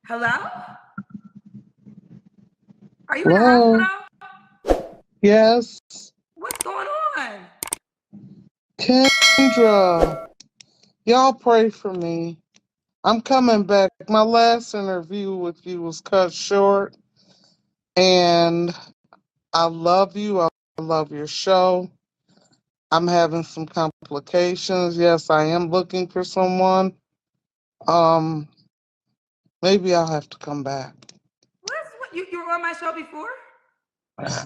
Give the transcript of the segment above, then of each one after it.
Hello? Are you in the Hello. hospital? Yes. What's going on? Kendra. Y'all pray for me. I'm coming back. My last interview with you was cut short, and I love you. I love your show. I'm having some complications. Yes, I am looking for someone. Um, Maybe I'll have to come back. What you were on my show before?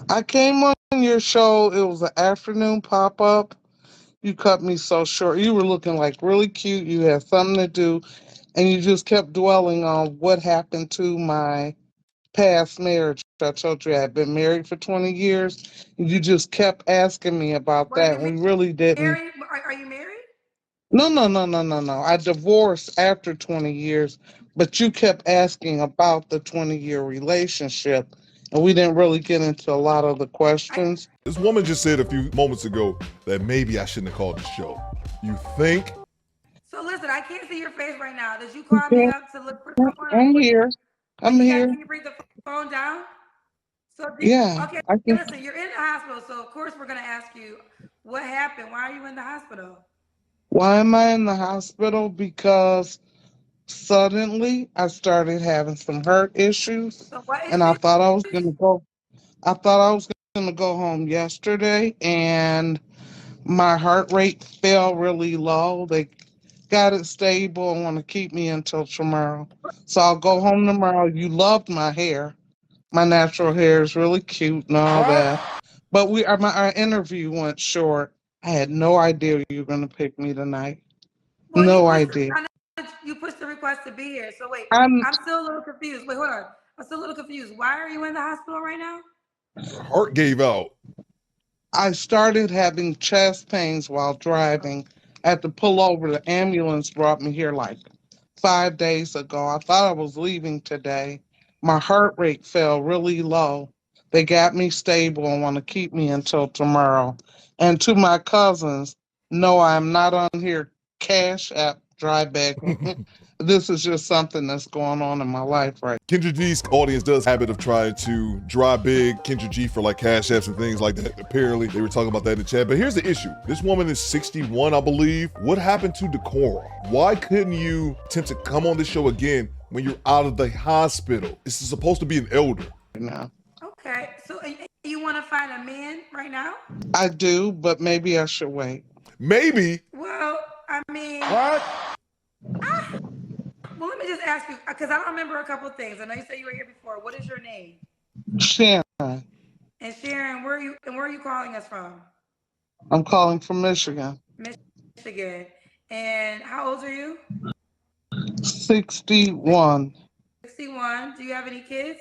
I came on your show. It was an afternoon pop up. You cut me so short. You were looking like really cute. You had something to do, and you just kept dwelling on what happened to my past marriage. I told you I had been married for 20 years, and you just kept asking me about Were that, you and we really didn't. married? Are you married? No, no, no, no, no, no. I divorced after 20 years, but you kept asking about the 20-year relationship, and we didn't really get into a lot of the I questions. This woman just said a few moments ago that maybe I shouldn't have called the show. You think? so listen, I can't see your face right now. Did you call me Yeah, up to look for someone or I'm what? here. And I'm here. can you bring the phone down? Yeah, Okay, I can. listen, you're in the hospital, so of course we're gonna ask you what happened. Why are you in the hospital? Why am I in the hospital? Because suddenly I started having some heart issues, So what and I issues? thought I was going to go. I thought I was going to go home yesterday, and my heart rate fell really low. They got it stable and want to keep me until tomorrow. So I'll go home tomorrow. You loved my hair. My natural hair is really cute and all that. But our interview went short. I had no idea you were going to pick me tonight. Well, No idea. you pushed the request to be here. So wait, I'm I'm still a little confused. Wait, hold on. I'm still a little confused. Why are you in the hospital right now? Her heart gave out. I started having chest pains while driving. I had to pull over. The ambulance brought me here like 5 days ago. I thought I was leaving today. My heart rate fell really low. They got me stable and want to keep me until tomorrow. And to my cousins, no, I'm not on here cash app drive back. This is just something that's going on in my life right. Kendra G's audience does habit of trying to draw big Kendra G for like cash apps and things like that. Apparently, they were talking about that in the chat. But here's the issue. This woman is 61, I believe. What happened to decorum? Why couldn't you attempt to come on this show again when you're out of the hospital? This is supposed to be an elder. Now. Okay, so you want to find a man right now? I do, but maybe I should wait. Maybe. Well, I mean, well, let me just ask you because I don't remember a couple things. I know you said you were here before. What is your name? Sharon, And Sharon, where are you calling us from? I'm calling from Michigan. Michigan. And how old are you? 61. 61. Do you have any kids?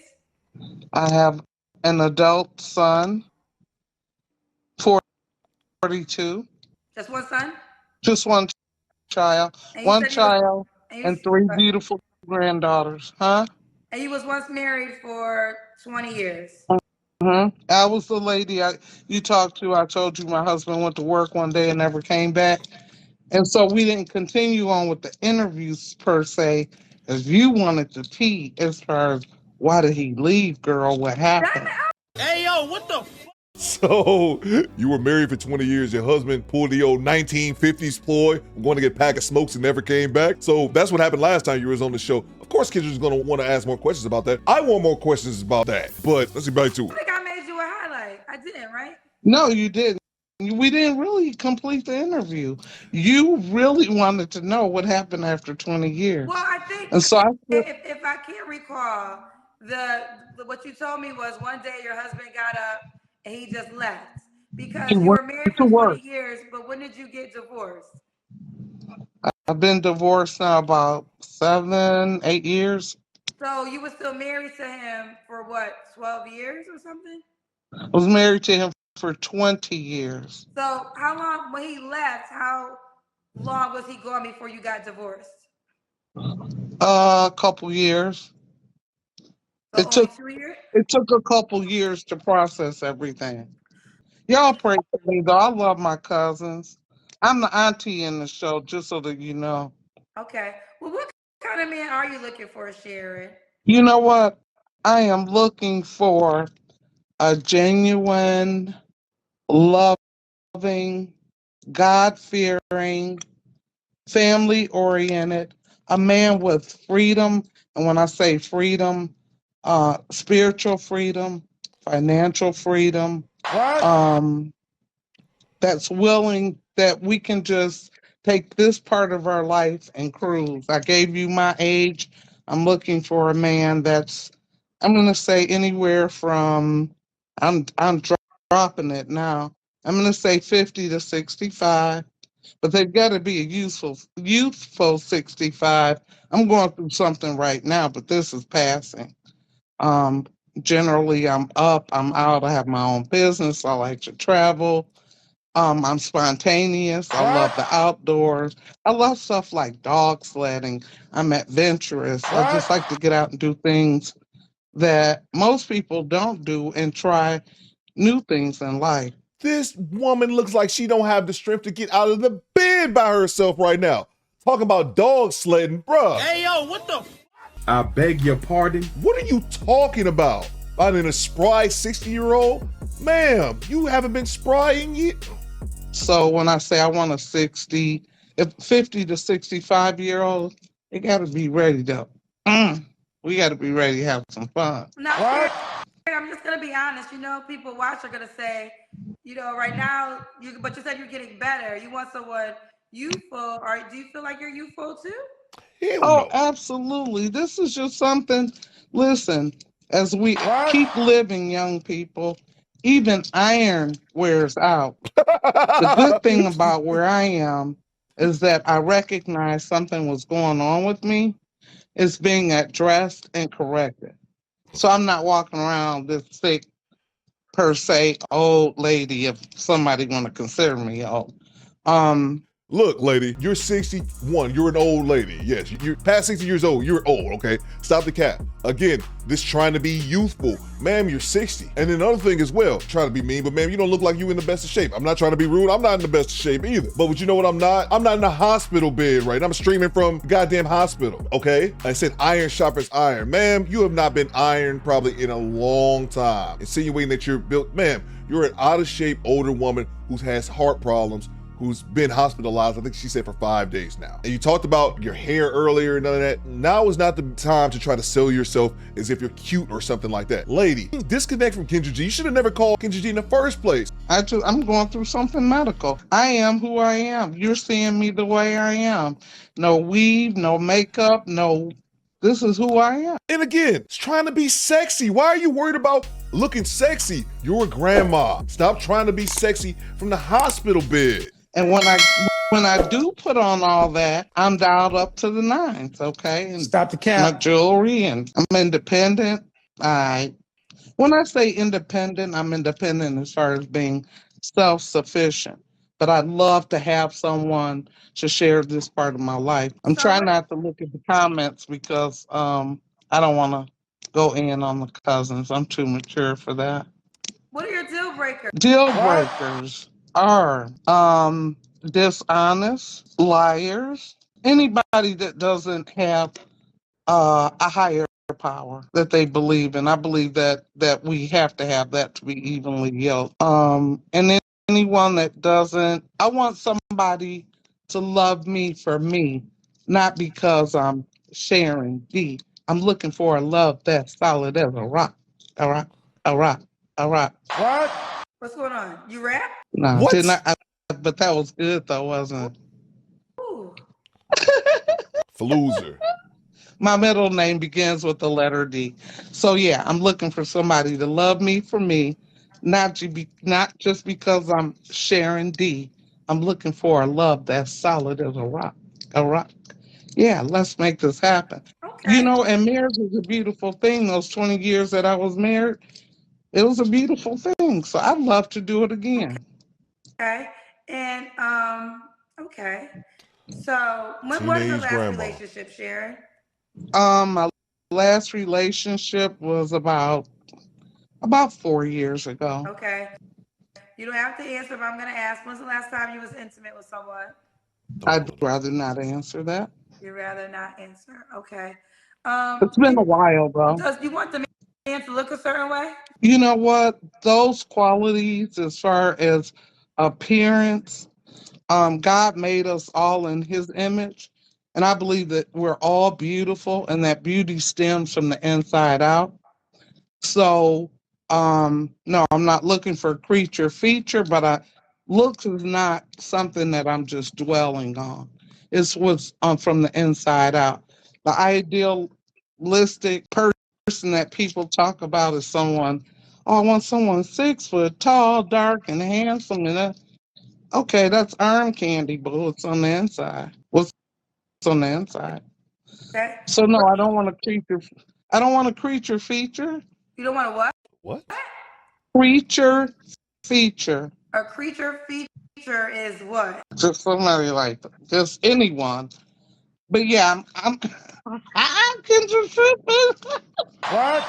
I have an adult son, 42. Just one son? Just one child. And you One said he was child and you and three beautiful granddaughters. Huh? and he was once married for 20 years. I was the lady you talked to. I told you my husband went to work one day and never came back. And so we didn't continue on with the interviews per se, as you wanted to tea as far as why did he leave, girl? What happened? Hey yo, what the So you were married for 20 years. Your husband pulled the old 1950s ploy. I'm going to get a pack of smokes and never came back. So that's what happened last time you was on the show. Of course, Kendra's going to want to ask more questions about that. I want more questions about that. But let's get back to I it. think I made you a highlight. I didn't, right? No, you didn't. We didn't really complete the interview. You really wanted to know what happened after 20 Well, years. I think And so I said, if I can't recall, what you told me was one day your husband got up and he just left he because you went were married for to 20 work. years. But when did you get divorced? I've been divorced now about 7, 8 years. So you were still married to him for what, 12 years or something? I was married to him for 20 years. So how long when he left? How long was he gone before you got divorced? A couple years. So It only took 2 years. it took a couple years to process everything. Y'all pray for me though. I love my cousins. I'm the auntie in the show, just so that you know. Okay. Well, what kind of man are you looking for, Sharon? You know what? I am looking for a genuine, loving, God fearing, family oriented, a man with freedom. And when I say freedom, spiritual freedom, financial freedom, What? um, that's willing that we can just take this part of our life and cruise. I gave you my age. I'm looking for a man that's, I'm going to say anywhere from, I'm dropping it now. I'm going to say 50 to 65, but they've got to be a youthful 65. I'm going through something right now, but this is passing. Um, Generally, I'm up, I'm out, I have my own business, I like to travel. I'm spontaneous. I What? love the outdoors. I love stuff like dog sledding. I'm adventurous. I What? just like to get out and do things that most people don't do and try new things in life. This woman looks like she don't have the strength to get out of the bed by herself right now. Talking about dog sledding, bruh. Hey, yo, what the? I beg your pardon? What are you talking about? Finding a spry 60-year-old? Ma'am, you haven't been spry in years. So when I say I want a 60, if 50 to 65-year-old, they got to be ready to, mm, we got to be ready to have some fun. Now, What? I'm just gonna be honest. You know, people watch are gonna say, you know, right now, but you said you're getting better. You want someone youthful, or do you feel like you're youthful too? Hell Oh, no. absolutely. This is just something, listen, as we What? keep living, young people, even iron wears out. The good thing about where I am is that I recognize something was going on with me. It's being addressed and corrected. So I'm not walking around this sick, per se, old lady, if somebody want to consider me old. Um, Look, lady, you're 61. You're an old lady. Yes, you're past 60 years old. You're old, okay? Stop the cap. Again, this trying to be youthful. Ma'am, you're 60. And then another thing as well, trying to be mean, but ma'am, you don't look like you in the best of shape. I'm not trying to be rude. I'm not in the best of shape either. But you know what I'm not? I'm not in a hospital bed right now. I'm streaming from the goddamn hospital, okay? I said iron sharpens iron. Ma'am, you have not been ironed probably in a long time. Insinuating that you're built, ma'am, you're an out of shape older woman who has heart problems, who's been hospitalized, I think she said for 5 days now. And you talked about your hair earlier and none of that. Now is not the time to try to sell yourself as if you're cute or something like that. Lady, disconnect from Kendra G. You should have never called Kendra G in the first place. I'm going through something medical. I am who I am. You're seeing me the way I am. No weave, no makeup, no. This is who I am. And again, it's trying to be sexy. Why are you worried about looking sexy? You're a grandma. Stop trying to be sexy from the hospital bed. And when I do put on all that, I'm dialed up to the nines, okay? And Stop the my cap. jewelry, and I'm independent. I When I say independent, I'm independent as far as being self-sufficient. But I'd love to have someone to share this part of my life. I'm So, trying not to look at the comments because I don't want to go in on the cousins. I'm too mature for that. what are your deal breakers? Deal What? breakers are dishonest, liars, anybody that doesn't have a higher power that they believe in. I believe that we have to have that to be evenly yoked. And then anyone that doesn't, I want somebody to love me for me, not because I'm sharing D. I'm looking for a love that's solid as a rock, a rock, a rock, a rock. What? What's going on? You rap? No, didn't What? but that was good though, wasn't Ooh. it? Faloozer. My middle name begins with the letter D. So yeah, I'm looking for somebody to love me for me, not just because I'm sharing D. I'm looking for a love that's solid as a rock. A rock. Yeah, let's make this happen. You Okay. know, and marriage is a beautiful thing. Those 20 years that I was married, it was a beautiful thing. So I'd love to do it again. Okay. And okay. So when was your Teenage last grandma. relationship, Sharon? My last relationship was about 4 years ago. Okay. You don't have to answer, but I'm gonna ask. When's the last time you was intimate with someone? No, I'd no, no. rather not answer that. You'd rather not answer. Okay. It's been a while though. Does you want the man to look a certain way? You know what? Those qualities, as far as appearance, God made us all in His image, and I believe that we're all beautiful, and that beauty stems from the inside out. So, no, I'm not looking for a creature feature, but looks is not something that I'm just dwelling on. It's what's from the inside out. The idealistic person that people talk about is someone, oh, I want someone 6 foot tall, dark, and handsome. And okay, that's arm candy, but what's on the inside? What's on the inside? Okay. So no, I don't want a creature. I don't want a creature feature. You don't want a what? What? Creature feature. A creature feature is what? Just somebody like that. Just anyone. But yeah, I can just What?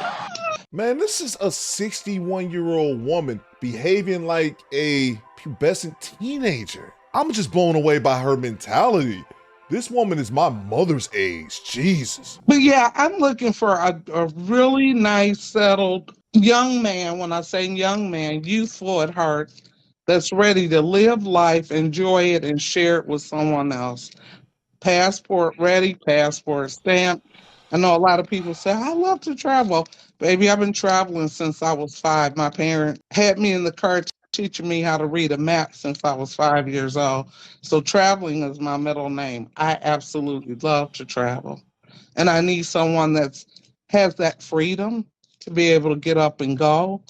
Man, this is a 61-year-old woman behaving like a pubescent teenager. I'm just blown away by her mentality. This woman is my mother's age. Jesus. But yeah, I'm looking for a really nice, settled young man. When I say young man, youthful at heart, that's ready to live life, enjoy it, and share it with someone else. Passport ready, passport stamped. I know a lot of people say, I love to travel. Baby, I've been traveling since I was 5. My parent had me in the car teaching me how to read a map since I was 5 years old. So traveling is my middle name. I absolutely love to travel. And I need someone that's has that freedom to be able to get up and go.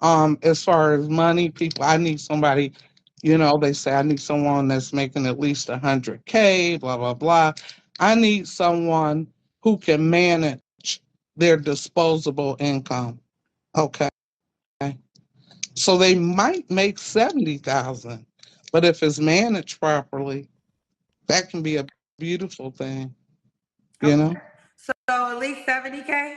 As far as money, people, I need somebody, they say I need someone that's making at least 100K, blah, blah, blah. I need someone who can manage their disposable income. Okay. So they might make 70,000, but if it's managed properly, that can be a beautiful thing, you know? So at least 70K?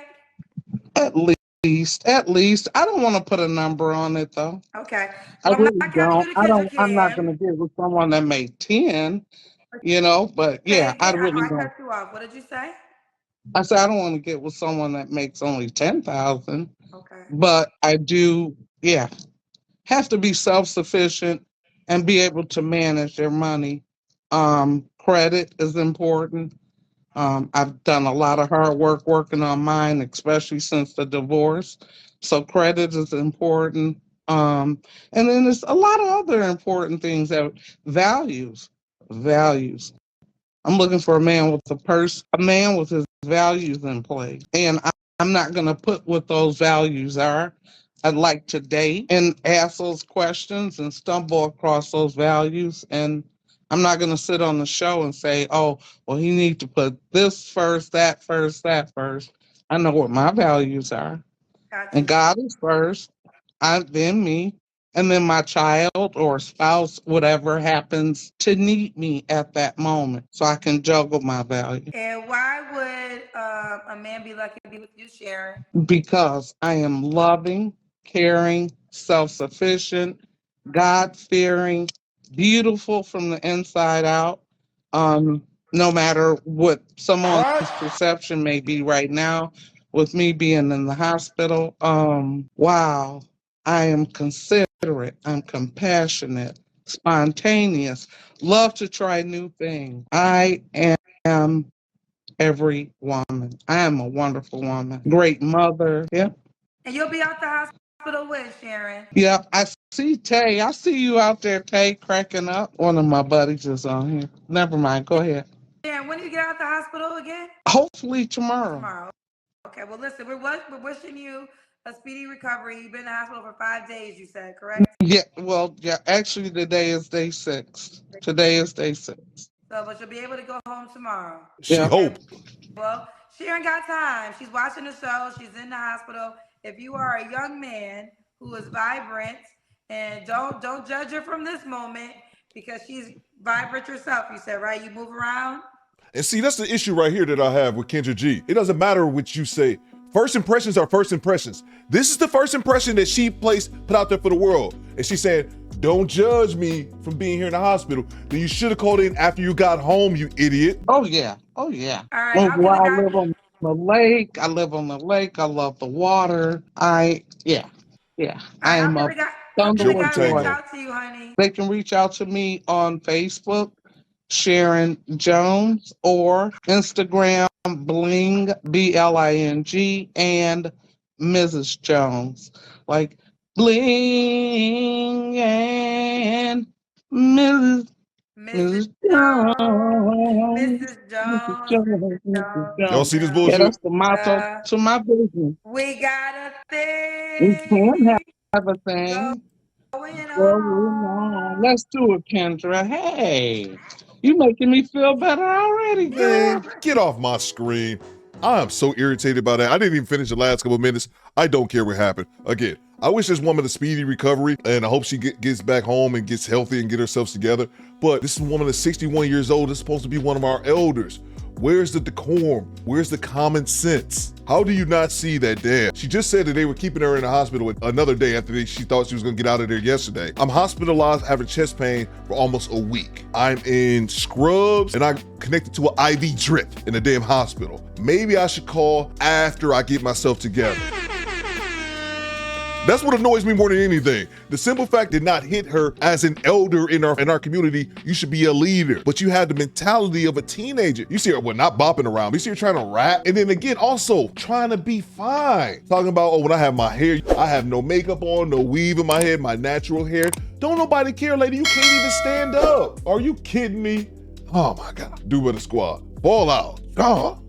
At least. I don't want to put a number on it though. Okay. I So I'm really not counting don't. you the Kendra I'm not Cam. gonna get with someone that made 10, but Say yeah, I again, really I don't. cut you off. What did you say? I said I don't want to get with someone that makes only 10,000, Okay. but I do, yeah, have to be self-sufficient and be able to manage their money. Credit is important. I've done a lot of hard work working on mine, especially since the divorce. So credit is important. And then there's a lot of other important things that values, values. I'm looking for a man with a man with his values in place. And I'm not going to put what those values are. I'd like to date and ask those questions and stumble across those values. And I'm not going to sit on the show and say, oh, well, he needs to put this first, that first, that first. I know what my values are. Got And you. God is first, then me, and then my child or spouse, whatever happens to need me at that moment so I can juggle my value. And why would a man be lucky to be with you, Sharon? Because I am loving, caring, self sufficient, God fearing, beautiful from the inside out. No matter what someone's perception may be right now, with me being in the hospital, wow, I am considerate, I'm compassionate, spontaneous, love to try new things. I am every woman. I am a wonderful woman. Great mother. Yeah. And you'll be out the hospital with Sharon. Yeah. I see Tay. I see you out there, Tay, cracking up. One of my buddies is on here. Never mind. Go ahead. Sharon, when do you get out the hospital again? Hopefully tomorrow. Tomorrow. Okay. Well, listen, we're wishing you a speedy recovery. You've been in the hospital for 5 days, you said, correct? Yeah. Well, yeah. Actually, today is day 6. Today is day 6. So, but you'll be able to go home tomorrow. She Yeah. hope. Well, Sharon got time. She's watching the show. She's in the hospital. If you are a young man who is vibrant, and don't judge her from this moment because she's vibrant yourself. You said, right? You move around. And see, that's the issue right here that I have with Kendra G. It doesn't matter what you say. First impressions are first impressions. This is the first impression that she put out there for the world. And she said, don't judge me from being here in the hospital. Then you should have called in after you got home, you idiot. Oh, yeah. Oh, yeah. All right. the lake. I live on the lake. I love the water. Yeah. All I right, am how can thunder the with guy reach joy. Joking, out to you, honey? They can reach out to me on Facebook, Sharon Jones, or Instagram, Bling, Bling, and Mrs. Jones. Like Bling and Mrs. Mrs. Mrs. Jones, Jones. Mrs. Mrs. Jones, Jones, Mrs. Mrs. Jones, y'all Jones. see this Mrs. Yeah, bullshit? that's the motto Jones. to my business. We got a We thing can have a thing. going Going on. on. Let's do it, Kendra. Hey, you making me feel better already, girl. Man, get off my screen. I am so irritated by that. I didn't even finish the last couple minutes. I don't care what happened. Again, I wish this woman a speedy recovery, and I hope she gets back home and gets healthy and get herself together. But this is a woman that's 61 years old. That's supposed to be one of our elders. Where's the decorum? Where's the common sense? How do you not see that? Damn. She just said that they were keeping her in the hospital another day after she thought she was gonna get out of there yesterday. I'm hospitalized having chest pain for almost a week. I'm in scrubs and I'm connected to an IV drip in a damn hospital. Maybe I should call after I get myself together. That's what annoys me more than anything. The simple fact did not hit her as an elder in our community. You should be a leader, but you have the mentality of a teenager. You see her, well, not bopping around. You see her trying to rap, and then again, also trying to be fine. Talking about, oh, when I have my hair, I have no makeup on, no weave in my head, my natural hair. Don't nobody care, lady. You can't even stand up. Are you kidding me? Oh my God. Do better, squad. Fall out. Oh.